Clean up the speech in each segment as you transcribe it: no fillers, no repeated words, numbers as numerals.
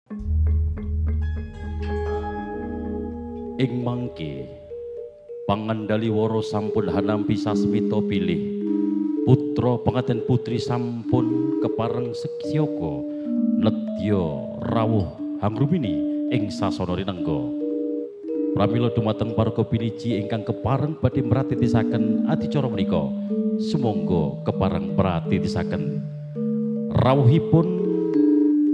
Ing mangke pangandali wara sampun hanampi sasmita pilih putra pengantin putri sampun kepareng seksyoga nedya rawuh hangrumini ing sasana rinengga pramila dumateng paraga piniji ingkang kepareng badhe mratitisaken adicara menika sumangga kepareng mratitisaken rawuhipun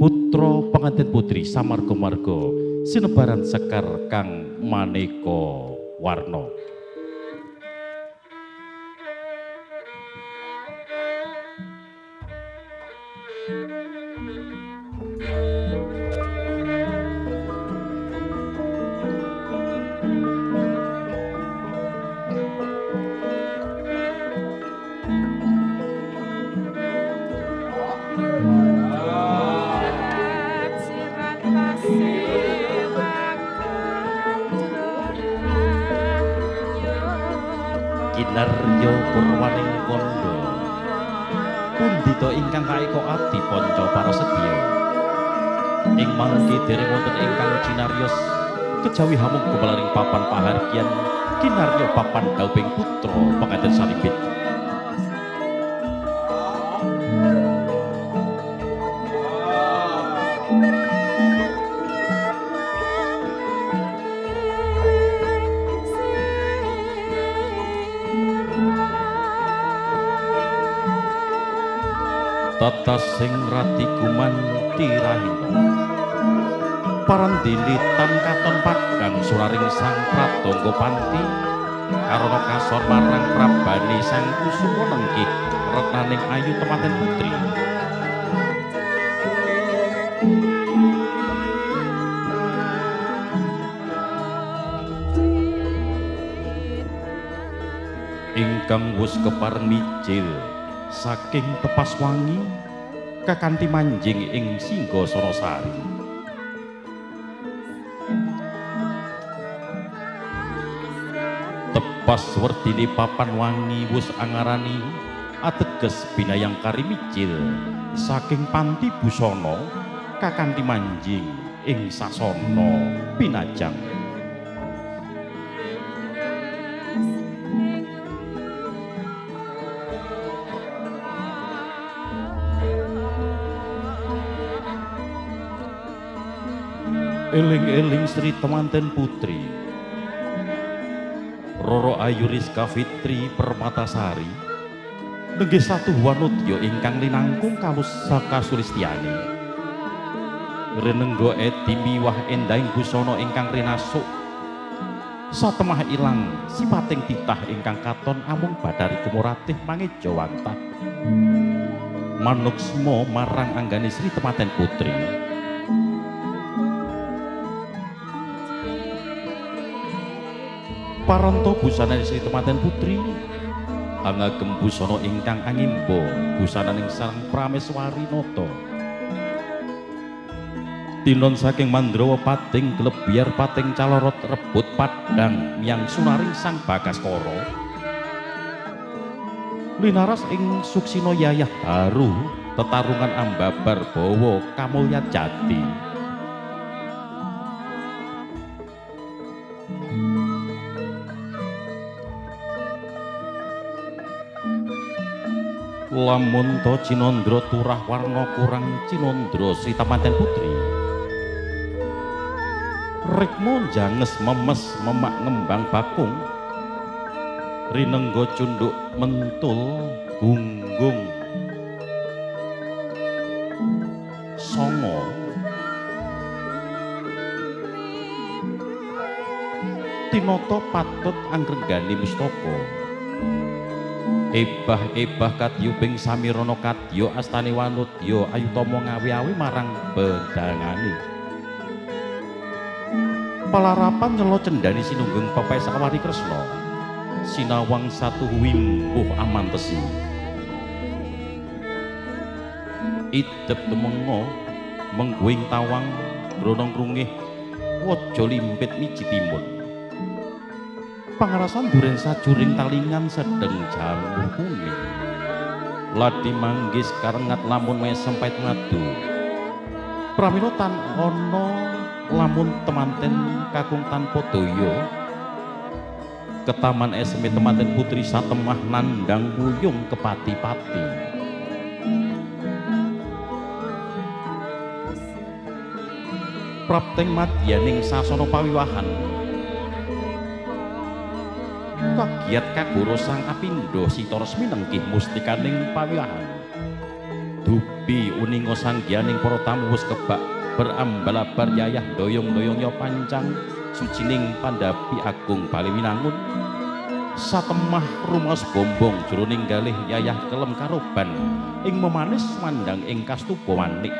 putra pengantin putri samarga-marga sinebaran sekar kang maneka warna. Kinarya purwaning kandha pundhita ingkang kaeka ati panca parasedya ing mangke dereng wonten ingkang cinariyos kejawi hamung gumelaring papan pahargyan kinarya papan dauping putra pengantin salibit tata sing rati gumanti rahina parandini tan katon padang suraring sang pradangga panti karana kasor marang prabani sang kusuma nenggih retnaning ayu temanten putri ingkang wus kepareng mijil saking tepas wangi kakanthi manjing ing Singgasana Sari tepas werdini papan wangi wus angarani ateges binayang kari mijil saking panti busana kakanthi manjing ing sasana pinajang eling-eling Sri temanten putri Roro Ayu Rizka Fitri Permatasari nenggih satu wanudya ingkang linangkung kalus saka Sulistyani renengga edi miwah endahing busana ingkang rinasuk satemah ilang sipating titah ingkang katon amung badari kumuratih mangeja wantah manuksma marang anggane Sri temanten putri paranto busana Sri temanten putri angagem busana ingkang angimba busananing Sang Prameswari nata tinon saking Mandrawa pating glebyar pating calorot rebut padang yang sunaring Sang Bagaskara linaras ing suksina yayah haru tetarungan ambabar bawa kamulyan jati lamun to Cinandra turah warna kurang Cinandra Sri temanten putri rikma janges memes memak ngembang bakung rinengga cunduk mentul gunggung songo tinata patut angrenggani mustaka ebah-ebah kadyubing samirana kadya astane wanudya ayutama ngawi-awi marang bedangane palarapan nyela cendani sinungging pepesawari Kresna sinawang satu wimpuh amantesi idep temenga mengguing tawang bronong rungih waja limpit miji timun pangarasan duren sajuring talingan sedeng jambu kuning ladi manggis karengat lamun mesem pait ngadu pramila tan ana lamun temanten kakung tanpa daya ketaman esme temanten putri satemah nandang wuyung kepati-pati prapteng madyaning sasana pawiwahan kagiat kagoro sang apindha sita resmi nenggih mustikaning pawiwahan dupi uninga sanggianing para tamu wis kebak berambalabar yayah doyong-doyong ya pancang sucining pandapi agung bali winangun satemah rumas bombong jroning galih yayah kelem karoban ing memanis mandang ing kastupa manik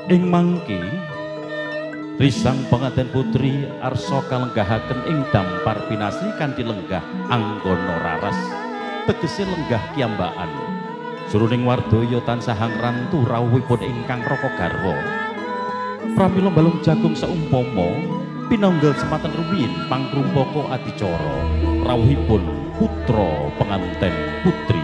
ing mangke risang penganten putri arsa kalenggahaken ing dampar pinasri kanthi lenggah anggana raras tegese lenggah kiambaan jroning wardaya tansah ngrantu rawuhipun ingkang raka garwa pramila balung jagung saumpama pinanggal sematan rumiyin pangrumpaka adicara rawuhipun putra penganten putri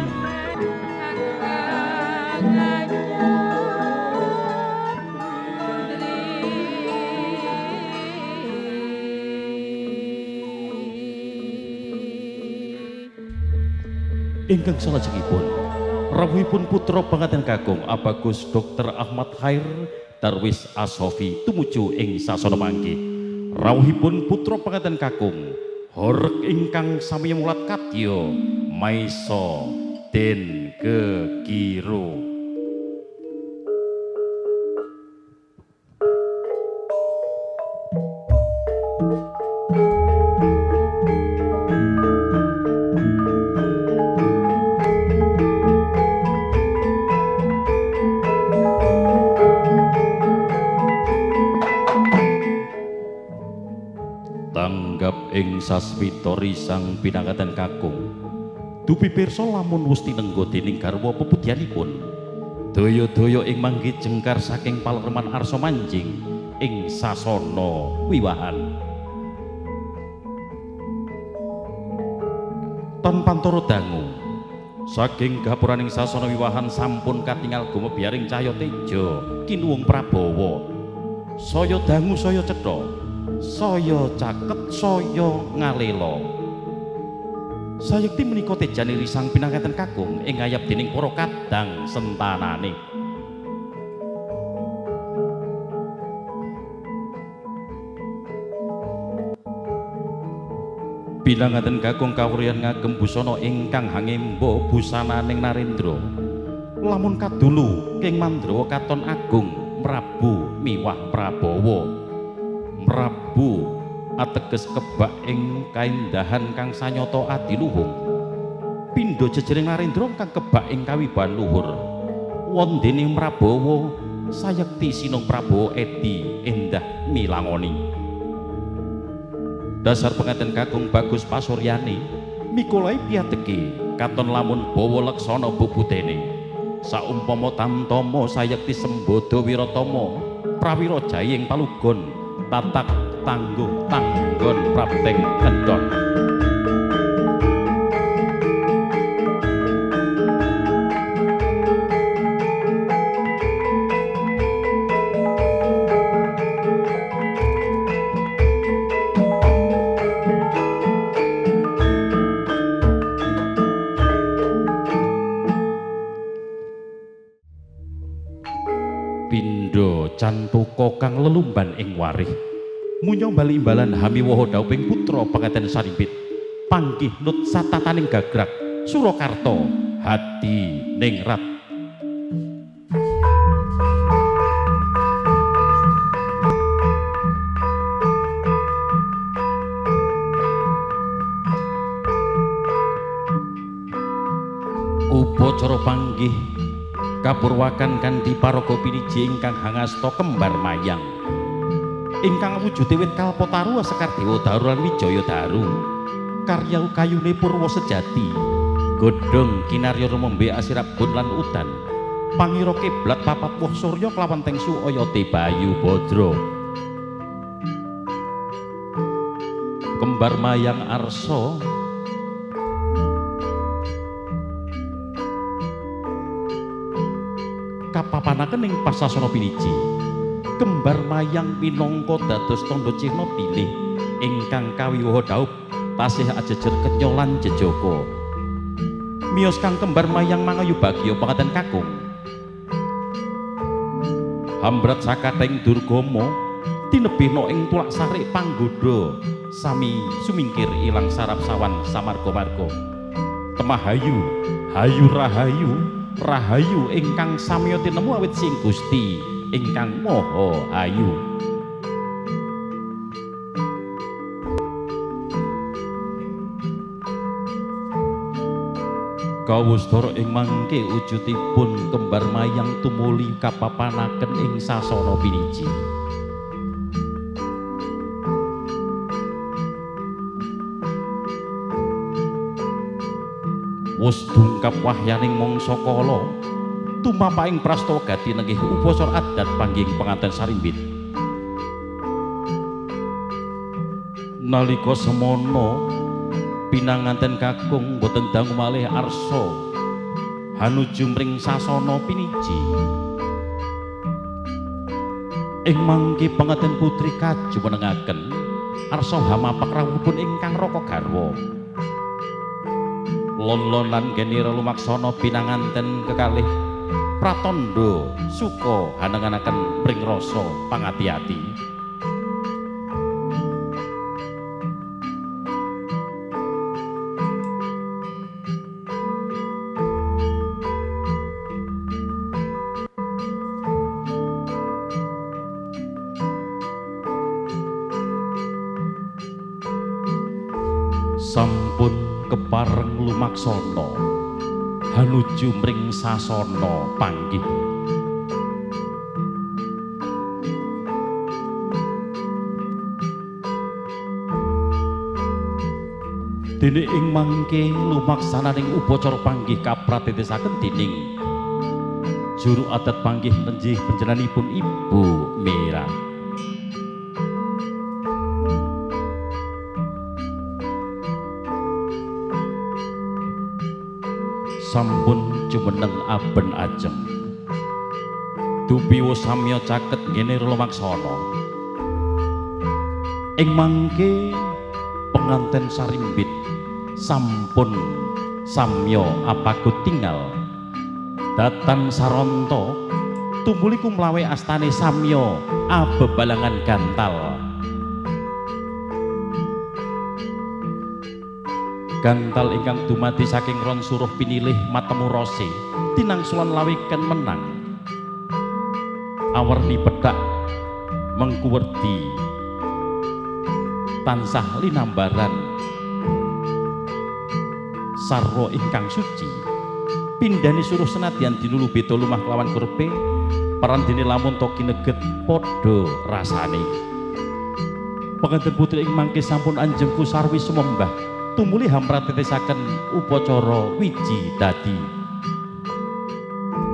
ingkang salajengipun rawuhipun putra penganten kakung Abagus Dr. Ahmad Khair Darwis Asofi tumuju ing sasana mangke rawuhipun putra penganten kakung horeg ingkang sami mulat kadya maisa den kekiro ing sasmita risang pinanganten kakung dupi pirsa lamun wus tinengga dening garwa pepudyanipun daya-daya ing mangke jengkar saking palereman arsa manjing ing sasana wiwahan tanpa antara dangu saking gapuraning sasana wiwahan sampun katingal gumebiaring cahya teja kinuwung Prabawa saya dangu saya cetha saya caket saya ngalela sayekti menika tejane risang pinanganten kakung ing ngayap dening para kadang sentanane pinanganten kakung kawruyan ngagem busana ingkang hangimba busananing Narendra lamun kadulu king Mandrawa katon agung Prabu miwah Prabawa Prabu ateges kebak ing kaendahan kang sanyata adiluhung pindha jejering Narendra kang kebak ing kawibahan luhur wondene Prabawa sayekti sinung Prabawa edi endah milangoni dasar penganten kakung Bagus Pasuryani mikolai piateki katon lamun bawa leksana bubutene saumpama tamtama sayekti sembodo wiratama prawira jayeng palugon tatak tangguh tanggon prapteng kendhon pindha cantuka kang lelumban ing warih munyong bali imbalan hamiwaha dauping putra penganten Sarimbit panggih nut satataning gagrak Surakarta hadi ningrat upacara panggih kapurwakan kanthi paraga piniji ingkang hangasta kembar mayang ingkang wujude wit kalpataru sekar dewa daru lan wijaya daru karya kayune purwa sejati godhong kinarya rumembe asirabun lan udan pangira kiblat papat woh surya kelawan tengsu oyate bayu badra kembar mayang arsa kapapanaken ing pasasana piniji. Kembar mayang minangka dados tandha cihna pilih ingkang kawiwaha dhaup tasih ajejer kenyolan jejaka. Miyos kang kembar mayang mangayu bagya pangaten kakung. Hambrat sakating durgama tinebihna ing tulak sarik panggoda sami sumingkir ilang sarap sawan samarga-marga. Temahayu, hayu rahayu, rahayu ingkang samya tinemu awit sing Gusti ingkang Maha Ayu. Kawustara ing mangke wujudipun kembar mayang tumuli kapapanaken ing sasana piniji. Wus dungkap wahyaning mangsa kala tumapaing prastawa gati nenggih upacara adat panggih penganten sarimbit. Nalika semana pinanganten kakung boten dangu malih arsa hanuju mring sasana piniji. Ing mangke penganten putri kajumenengaken arsa hamapak rawuhipun ingkang raka garwa. Lon-lonan genira lumaksana pinanganten kekalih pratandha suka hanengaken mring rasa pangati-ati. Sampun kepareng lumaksana hanuju mring sasana panggih. Dene ing mangke lumaksananing upacara panggih kapratitisaken dening juru adat panggih nenjih panjenenganipun Ibu Mira. Sampun jumeneng aben ajeng dupiwa samya caket ngene lumaksana. Ing mangke penganten sarimbit sampun samya apagut tinggal datan saranta tumuli kumlawe astane samya abebalangan gantal. Gantal ingkang dumadi saking ron suruh pinilih matemu rose tinangsulan lawiken menang awerni pedhak mengkuwerdi tansah linambaran sarwa ingkang suci pindhani suruh senadyan dinulu beda lumah kelawan kurpe parandene lamun to kineget padha rasane. Penganten putri ing mangke sampun anjengku sarwi sumembah tumuli hamratitisaken upacara wiji dadi.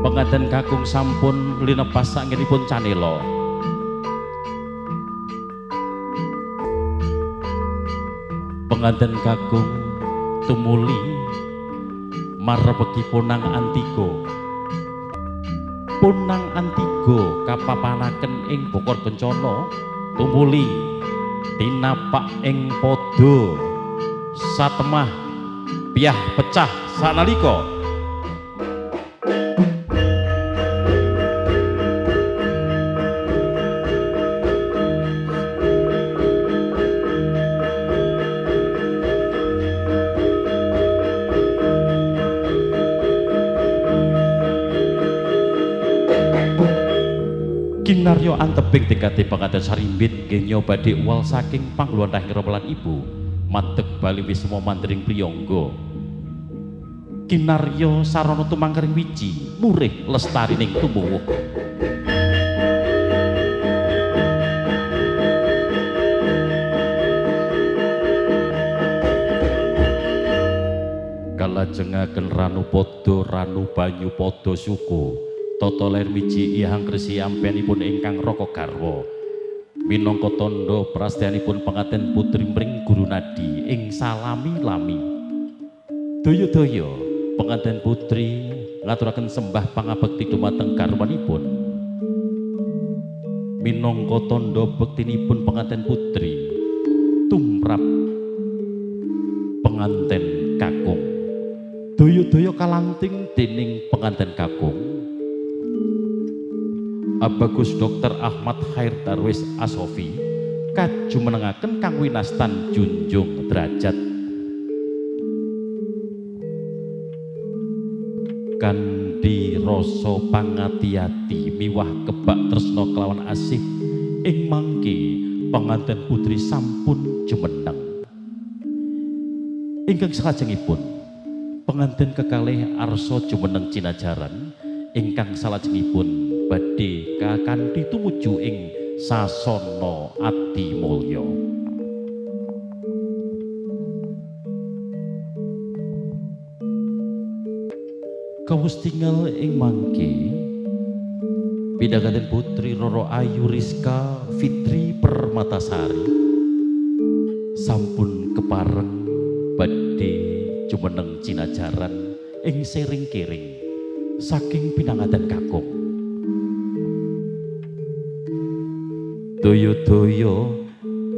Penganten kakung sampun linepas sangenipun canela. Penganten kakung tumuli marebeki Ponang Antiga. Ponang Antiga kapapanaken ing Bokor Bencana tumuli tinapak ing padha satemah piyah pecah sanalika kinarya antebing dekati penganten sarimbit nggih nyobadi uwal saking pangluwantahing Rama lan Ibu madeg bali wisma mandring priyangga. Kinarya sarana tumangkering wiji murih lestarining tumuwuh. Kalajengaken ranu padha ranu banyu padha suku tata ler miji ihang kresi ampenipun ingkang raka garwa minangka tandha prastianipun penganten putri mring guru nadi ing salami-lami. Daya-daya penganten putri ngaturaken sembah pangabekti dumateng garwanipun minangka tandha bektinipun penganten putri tumrap penganten kakung. Daya-daya kalanting dening penganten kakung Bagus Dr. Ahmad Khair Darwis Asofi kajumenengaken kang winastan junjung derajat kanthi rasa pangati-ati miwah kebak tresna kelawan asih ing mangke penganten putri sampun jumeneng. Ingkang salajengipun penganten kekalih arsa jumeneng cinajaran ingkang salajengipun badhe kakanthi tumuju ing sasana Adimulya. Kawustingal ing mangke pidhaganten putri Roro Ayu Rizka Fitri Permatasari sampun kepareng badhe jumeneng cinajaran ing sering-kering saking pinanganten kakung. Daya-daya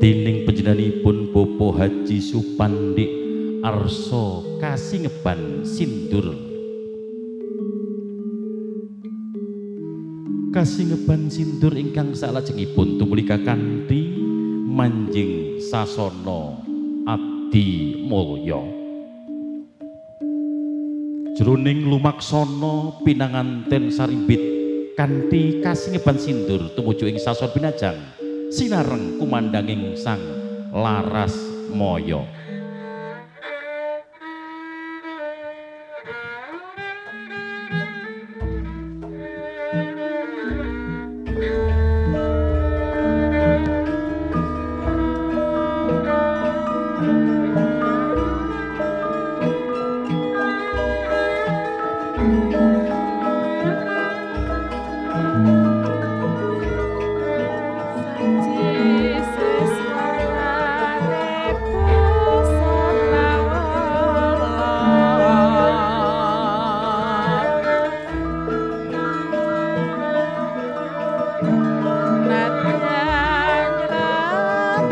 dening panjenenganipun Bapak Haji Supandi arsa kasingeban sindur. Kasingeban sindur ingkang salajengipun tumulika kanthi manjing sasana Adimulya. Jroning lumaksana pinanganten sarimbit kanthi kasingeban sindur tumuju ing sasana pinajang sinareng kumandanging Sang Laras Maya.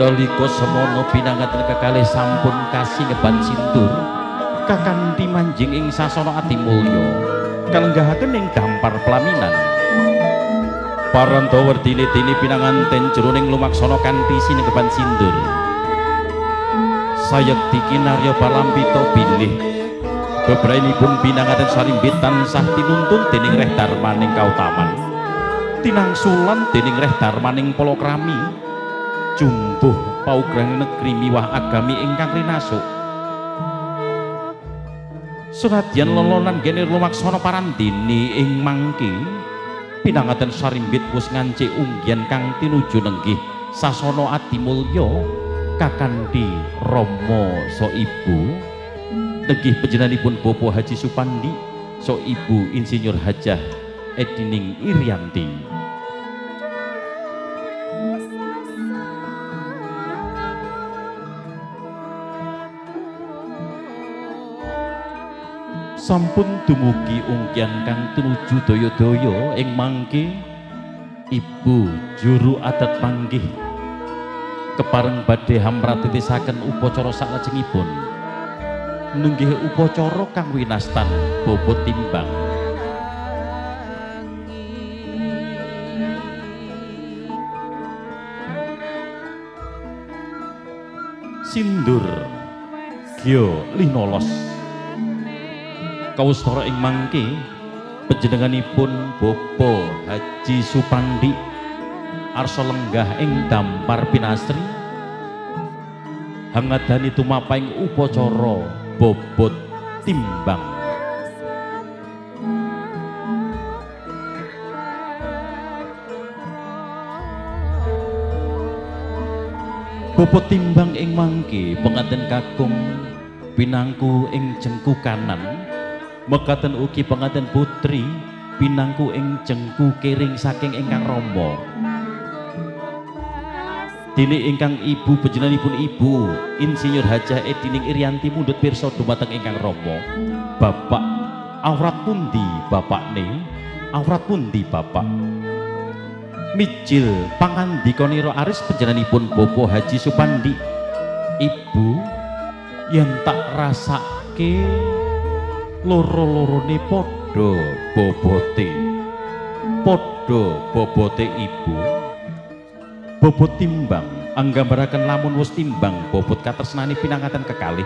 Dalika semono pinanganten kekalih sampun kasingeban sindur kakanthi manjing ing sasana Adimulya kalenggahaken ing dampar pelaminan. Paranta werdine-dine pinanganten jroning lumaksana kanthi sinegeban sindur sayekti kinarya palampita bilih bebrainipun pinanganten sarimbit tansah tinuntun dening Reh Darmaning kautaman tinangsulan dening Reh Darmaning palakrami jumbuh paugrang negeri miwah agami ingkang rinasuk. Senadyan lolonan genir lumaksana parandini ing mangke pinanganten sarimbit wis ngancik unggian kang tinuju nenggih sasana Adimulya kakanthi rama so ibu nenggih panjenenganipun Bapak Haji Supandi so ibu Insinyur Hajah Edining Irianti. Sampun dumugi ungkian kang tinuju daya-daya ing mangke ibu juru adat panggih kepareng badhe hamratitisaken upacara salajengipun nenggih upacara kang winastan bobot timbang. Sindur Gyo Linolos kawustara ing mangke panjenenganipun Bapak Haji Supandi arsa lenggah ing dampar pinastri hangadani tumapaing upacara bobot timbang. Bobot timbang ing mangke penganten kakung pinangku ing jengku kanan mekaten ugi penganten putri pinangku ing jengku kiring saking ingkang rama. Dene ingkang ibu panjenenganipun ibu Insinyur Hajah Edining Irianti mundhut pirsa dumateng ingkang rama Bapak Awrat pundi bapakne? Awrat pundi bapak? Mijil pangandikanira Aris panjenenganipun Bapak Haji Supandi. Ibu yen tak rasake loro-lorone padha bobote. Padha bobote ibu. Bobot timbang anggambaraken lamun wis timbang bobot katresnane pinanganten kekalih.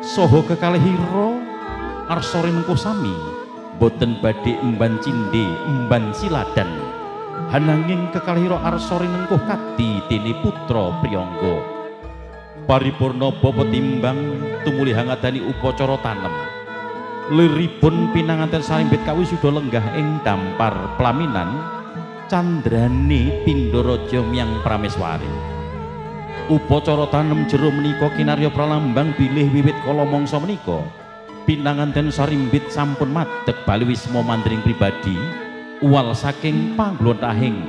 Saha kekalihira arsa rinengkuh sami boten badhe emban cindhe emban siladan. Hananging kekalihira arsa rinengkuh kadhi dene putra priyangga. Paripurna bobot timbang tumuli hangadani upacara tanem. Liripun pinanganten sarimbit kawisuda lenggah ing dampar pelaminan candrane Pindharaja miyang prameswari. Upacara tanem jero menika kinarya pralambang bilih wiwit kala mangsa menika pinanganten sarimbit sampun madeg bali wisma mandring pribadi uwal saking pangglonthahing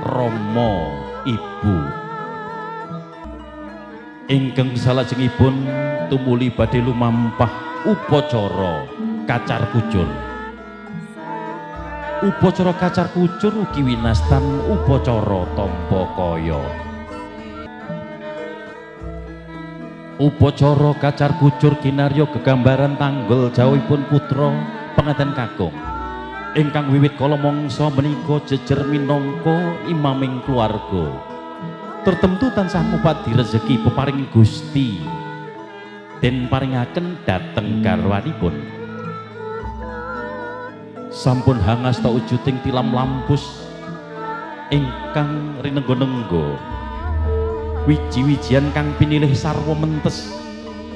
Rama Ibu. Ingkang salajengipun tumuli badhe lumampah upacara kacar kucur. Upacara kacar kucur ugi winastan upacara tampa kaya. Upacara kacar kucur kinarya gegambaran tanggel jawahipun putra penganten kakung ingkang wiwit kala mangsa menika jejer minangka imaming keluarga. Tertemtu tansah ngupadi rezeki peparing Gusti den paringaken dhateng garwanipun. Sampun hangasta wujuding tilam lampus ingkang rinenggo-nenggo. Wiji-wijian kang pinilih sarwa mentes,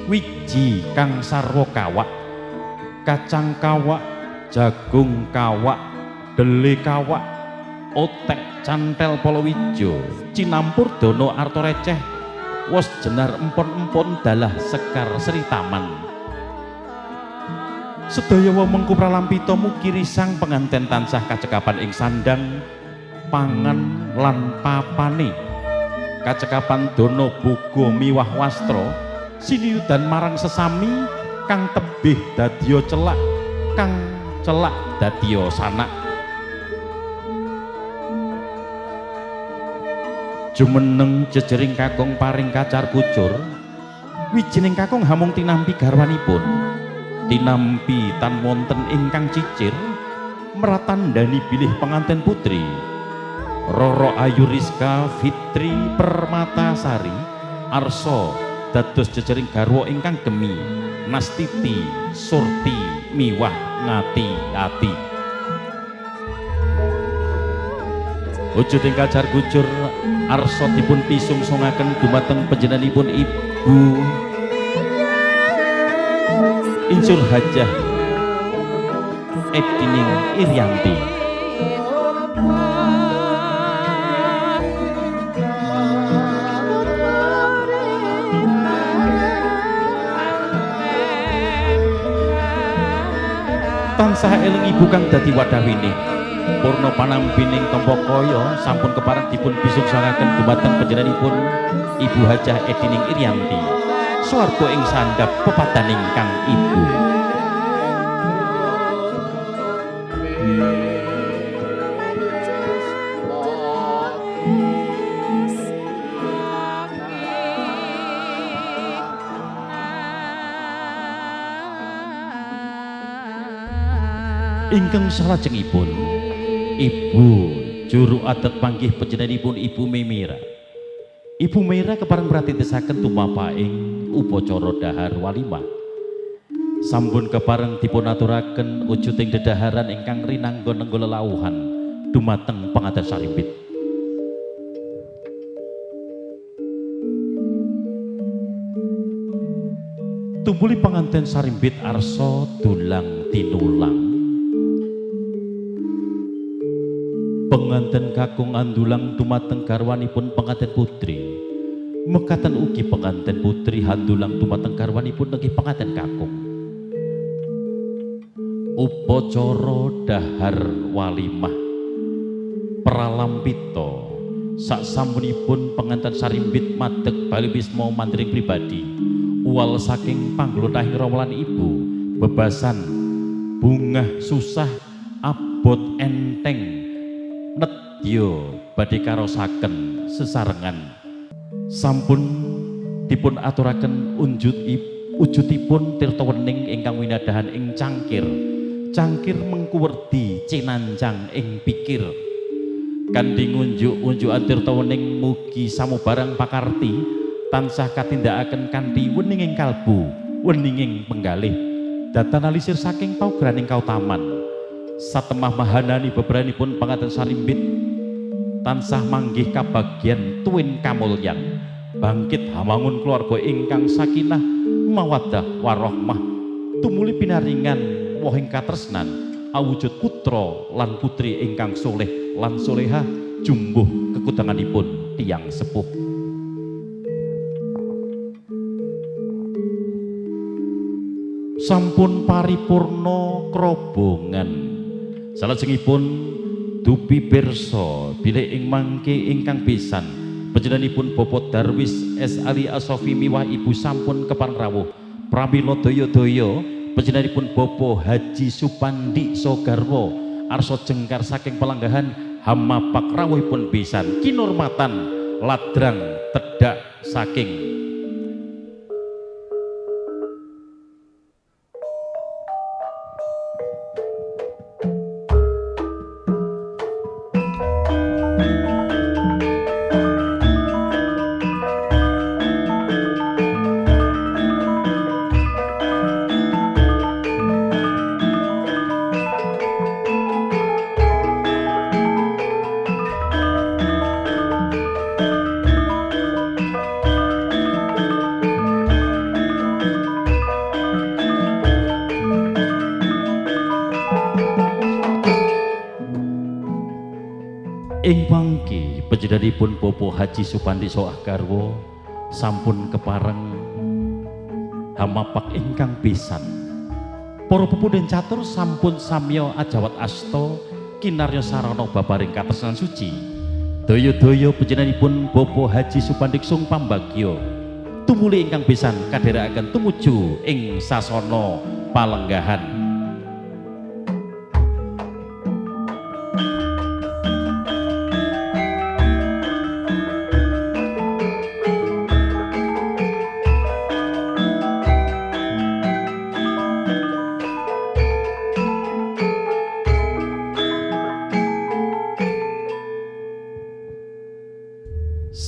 wiji kang sarwa kawak, kacang kawak, jagung kawak, dele kawak, otek cantel palawija, cinampur dana arta receh, wos jenar empon-empon dalah sekar sri taman. Sedaya wemengku pralampita mugi risang penganten tansah kacekapan ing sandang pangan lan papane. Kacekapan dono boga miwah wastra siniyudan marang sesami kang tebih dadya celak kang celak dadya sanak. Jumeneng jejering kakung paring kacar kucur wijining kakung hamung tinampi garwanipun tinampi tan wonten ingkang cicir meratandani bilih penganten putri Roro Ayu Rizka Fitri Permatasari arsa dados jejering garwa ingkang gemi Nastiti Surti miwah ngati-ati. Wujuding kacar kucur arsa dipun pisungssungaken dumateng panjenenganipun Ibu Insur Hajah Edining Irianti. Tansah eling ibu kang dadi wadhawini purna panampining tampa kaya sampun kepareng dipun bisungsangaken dumateng panjenenganipun Ibu Hajah Edining Irianti swarga ing sandhap pepadaning kang ibu. Ingkang salajengipun Ibu juru adat panggih panjenenganipun Ibu Memira. Ibu Memira kepareng pratitesaken tumapaing upacara dahar walimah. Sampun kepareng dipun aturaken wujuding dedaharan ingkang rinangga-nengga lelauhan dumateng penganten sarimbit. Tumuli penganten sarimbit arsa dulang tinulang. Penganten kakung andulang dumateng garwanipun penganten putri. Mekaten ugi penganten putri handulang dumateng garwanipun nggih penganten kakung. Upacara dahar walimah pralampita saksampunipun penganten sarimbit madeg bali wisma mandring pribadi uwal saking pangglonthahing rama lan ibu bebasan bungah susah abot enteng nedya badhe karosaken sesarengan sampun dipun aturaken wujudipun tirta wening ingkang winadahan ing cangkir mengkuwerdi cinanjang ing pikir kanthi ngunjuk-unjukan tirta wening mugi samubarang pakarti tansah katindakaken kanthi weninging kalbu weninging penggalih datanalisir saking paugraning kautaman satemah mahanani beberanipun pangaten sarimbit tansah manggih kabagyan tuwin kamulyan bangkit hamangun keluarga ingkang sakinah mawaddah warahmah tumuli pinaringan wohing katresnan awujud putra lan putri ingkang soleh lan solehah jumbuh kekudanganipun tiyang sepuh. Sampun paripurna krobongan salajengipun dupi pirsa bilih ing mangke ingkang besan panjenenganipun Bapak Darwis S. Ali Asofi miwah Ibu sampun kepareng rawuh pramila daya-daya panjenenganipun Bapak Haji Supandi Sogarwo arsa jengkar saking pelanggahan hamapak rawuhipun besan kinurmatan ladrang tedak saking ing mangke panjenenganipun Bapak Haji Supandi Sogarwo sampun kepareng hamapak ingkang besan para pepundhen catur sampun samya ajawat asta kinarya sarana babaring katresnan suci daya-daya panjenenganipun Bapak Haji Supandi Sung Pambagya tumuli ingkang besan kadherekaken tumuju ing sasana palenggahan.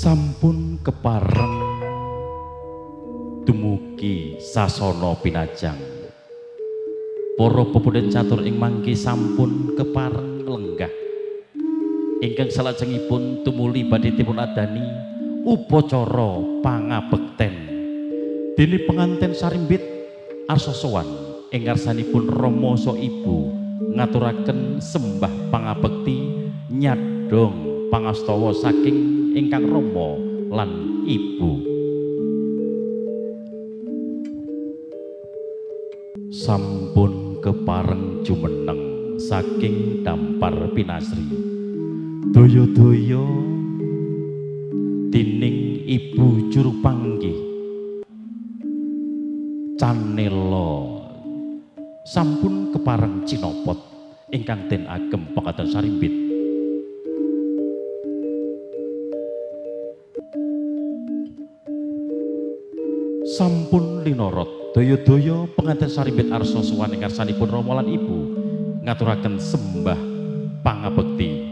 Sampun kepareng dumugi sasana pinajang para pepundhen catur ing mangke sampun kepareng lenggah ingkang salajengipun tumuli badhe dipun adani upacara pangabekten dene penganten sarimbit arsa sowan ing ngarsanipun Rama sa Ibu ngaturaken sembah pangabekti nyadong pangastawa saking ingkang Rama lan Ibu. Sampun kepareng jumeneng saking dampar pinasri daya-daya dening Ibu juru panggih Canela sampun kepareng cinopot ingkang den agem pangaten sarimbit sampun linorot daya-daya penganten sarimbit arsa sowan ing ngarsanipun Rama lan Ibu ngaturaken sembah pangabekti.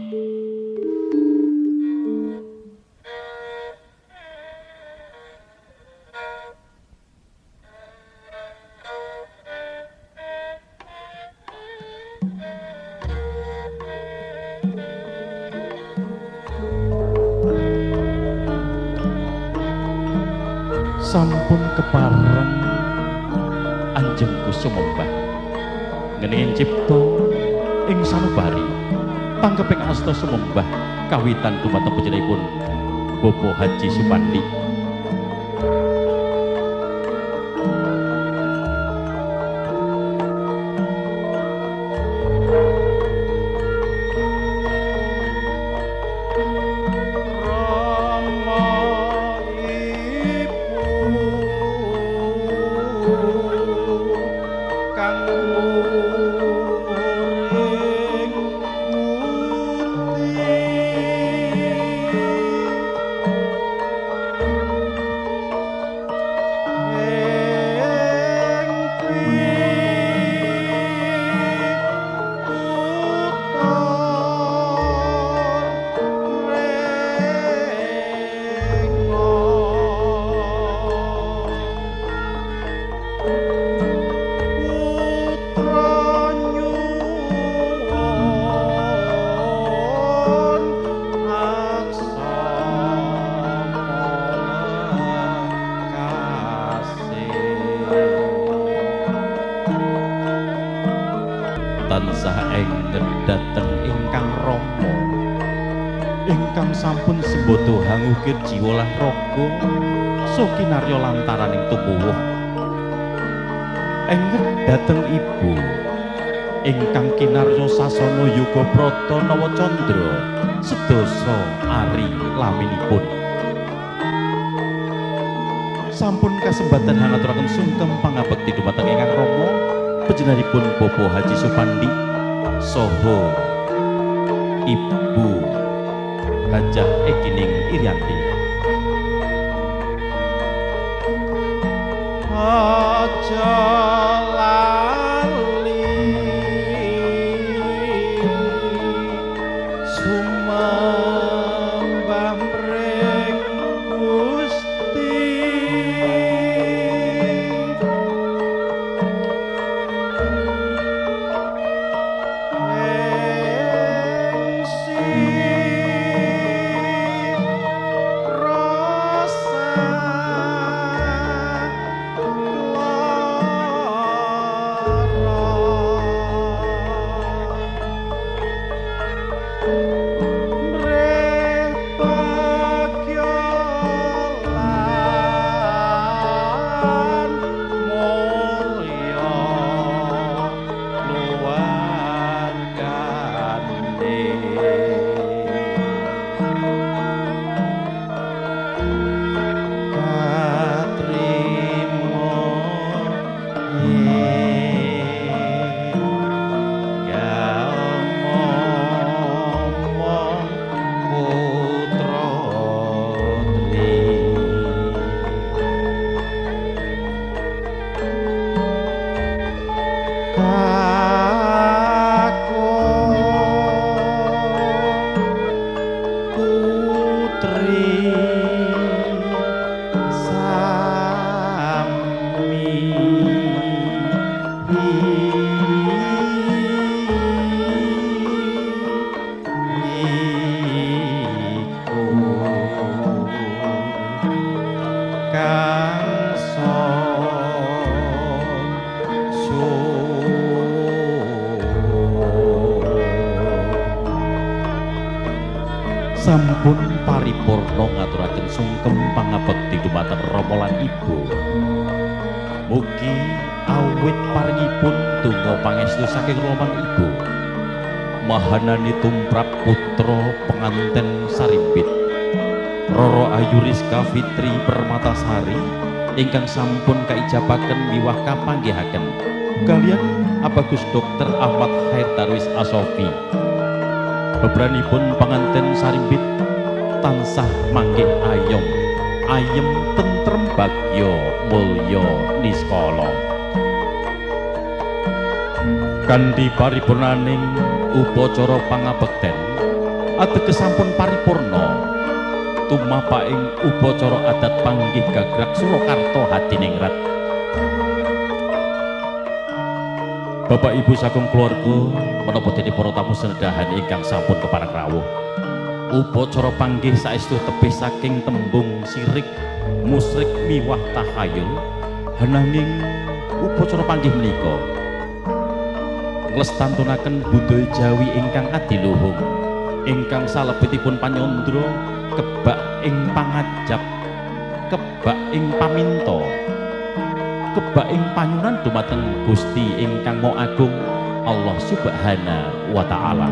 Sampun kepareng Anjeng Kusumembah ngening cipta ing sanubari panggeping asta sumembah kawitan dumateng panjenenganipun Bapak Haji Supandi. Kang tansah enget dhateng ingkang rama ingkang sampun sembodo hangukir jiwa lan raga sakinarya lantaraning tuwuh enget dhateng ibu ingkang kinarya sasana yoga prata nawa candra sedasa ari laminipun sampun kasembatan hangaturaken sungkem pangabekti dumateng ingkang rama panjenenganipun Bapak Haji Supandi saha Ibu Hajah Egining Irianti. Aja lali sumembah mring Gusti sampun paripurna ngaturaken sungkem pangabekti dumateng rama lan ibu. Mugi awit paringipun donga pangestu saking rama lan ibu. Mahanani tumrap putra penganten Sarimbit Roro Ayu Rizka Fitri Permatasari ingkang sampun kaijabaken miwah kapanggihaken kaliyan Abagus Dr. Ahmad Khair Darwis Asofi. Beberanipun panganten Sarimbit tansah manggih ayem tentrem bagya mulya niskala kanthi paripurnaning upacara pangabekten ateges sampun paripurna tumapaking upacara adat panggih gagrak Surakarta Hadiningrat. Bapak Ibu saking keluarga menapa dene para tamu senedahan ingkang sampun kepareng rawuh. Upacara panggih saestu tebih saking tembung sirik, musrik miwah tahayul. Hananging upacara panggih menika nglestantunaken budaya Jawi ingkang adiluhung, ingkang salebetipun panyandra kebak ing pangajap, kebak ing paminta, kebak ing panyunan dumateng Gusti ingkang Maha Agung Allah Subhanahu wa taala.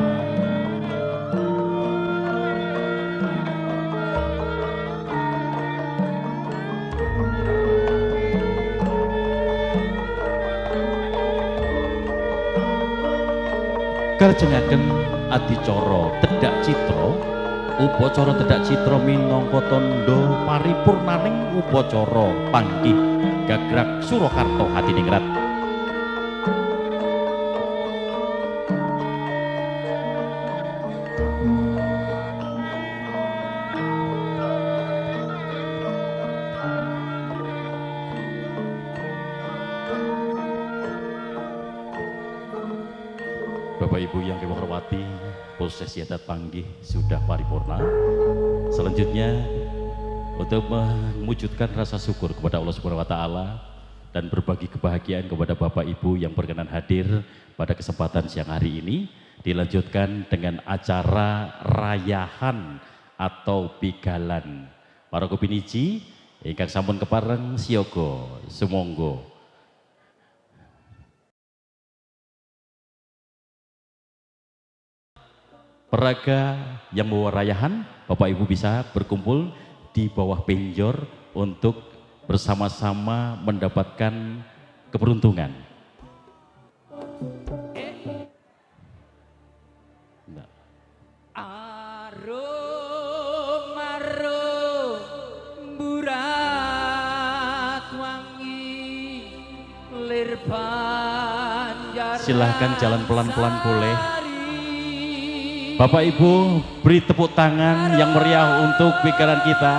Kalajengaken adicara Tedhak Citra, upacara Tedhak Citra minangka tandha paripurnaning upacara panggih gagrak Surakarta Hadiningrat. Bapak Ibu yang kami hormati, prosesi adat panggih sudah paripurna. Selanjutnya untuk mewujudkan rasa syukur kepada Allah Subhanahu wa taala, dan berbagi kebahagiaan kepada Bapak Ibu yang berkenan hadir pada kesempatan siang hari ini. Dilanjutkan dengan acara rayahan atau pigalan. Para kupiniji ingkang sampun kepareng siyaga sumangga. Peraga yang membawa rayahan, Bapak Ibu bisa berkumpul di bawah penjor untuk bersama-sama mendapatkan keberuntungan. Silahkan jalan pelan-pelan boleh. Bapak Ibu beri tepuk tangan yang meriah untuk pikiran kita.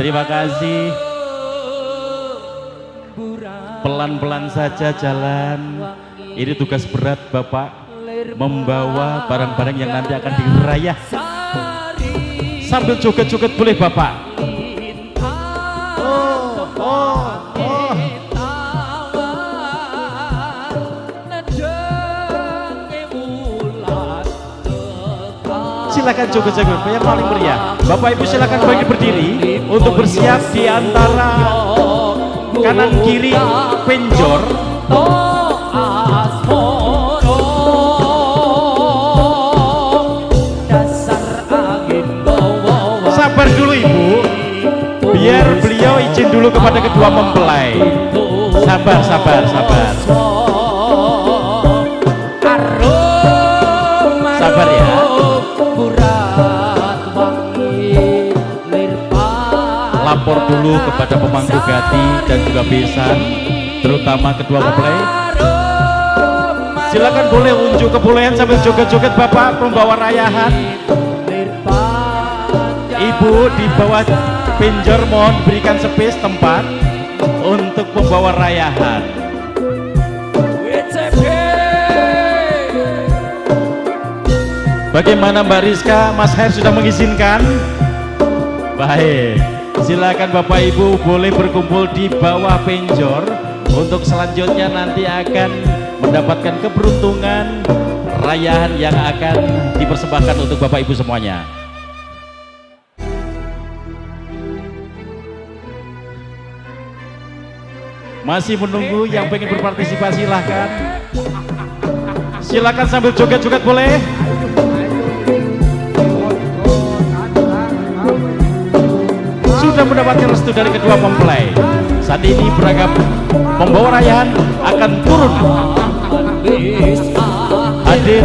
Terima kasih. Pelan-pelan saja jalan. Ini tugas berat Bapak, membawa barang-barang yang nanti akan dirayah. Sambil joget-joget boleh Bapak. Silakan joget-joget yang paling meriah. Bapak Ibu silakan berdiri untuk bersiap di antara kanan kiri penjor. Sabar dulu Ibu, biar beliau izin dulu kepada kedua mempelai. Sabar, sabar, sabar. Sabar ya. Lapor dulu kepada pemangku gati dan juga besan, terutama kedua mempelai. Silakan boleh unjuk kebolehan sambil joget-joget Bapak pembawa rayahan. Ibu di bawah penjor mohon berikan space tempat untuk pembawa rayahan. Bagaimana Mbak Rizka, Mas Her sudah mengizinkan? Baik. Silakan Bapak Ibu boleh berkumpul di bawah penjor untuk selanjutnya nanti akan mendapatkan keberuntungan rayahan yang akan dipersembahkan untuk Bapak Ibu semuanya. Masih menunggu yang pengen berpartisipasi, silahkan. Silakan sambil joget-joget boleh. Sudah mendapatkan restu dari kedua mempelai. Saat ini beragam pembawa rayahan akan turun hadir.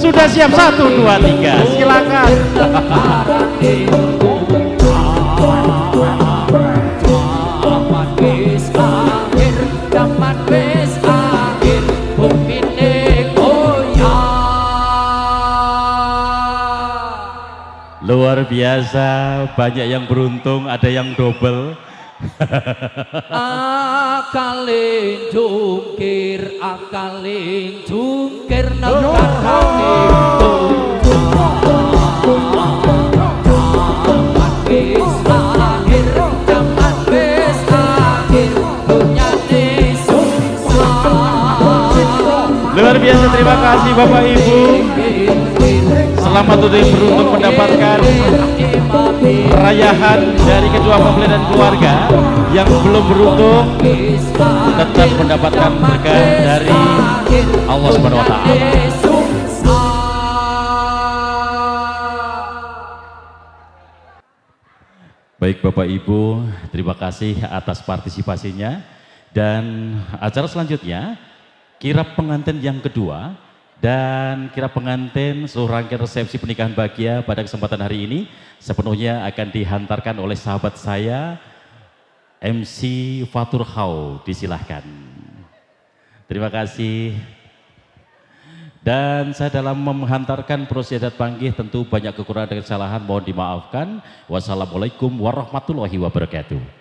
Sudah siap 1, 2, 3 silakan. Luar biasa, banyak yang beruntung, ada yang double. Akalin jungkir, akalin jungkir nangkarane zaman wis akhir, zaman wis akhir, dunyane susah. Luar biasa, terima kasih Bapak Ibu. Selamat untuk yang beruntung mendapatkan rayahan dari kedua mempelai dan keluarga. Yang belum beruntung tetap mendapatkan berkah dari Allah Subhanahu wa Ta'ala. Baik Bapak Ibu, terima kasih atas partisipasinya. Dan acara selanjutnya kirap pengantin yang kedua dan kirap pengantin seluruh rangkaian resepsi pernikahan bahagia pada kesempatan hari ini sepenuhnya akan dihantarkan oleh sahabat saya MC Fatur Hau. Disilahkan. Terima kasih. Dan saya dalam menghantarkan prosesi adat panggih tentu banyak kekurangan dan kesalahan, mohon dimaafkan. Wassalamualaikum warahmatullahi wabarakatuh.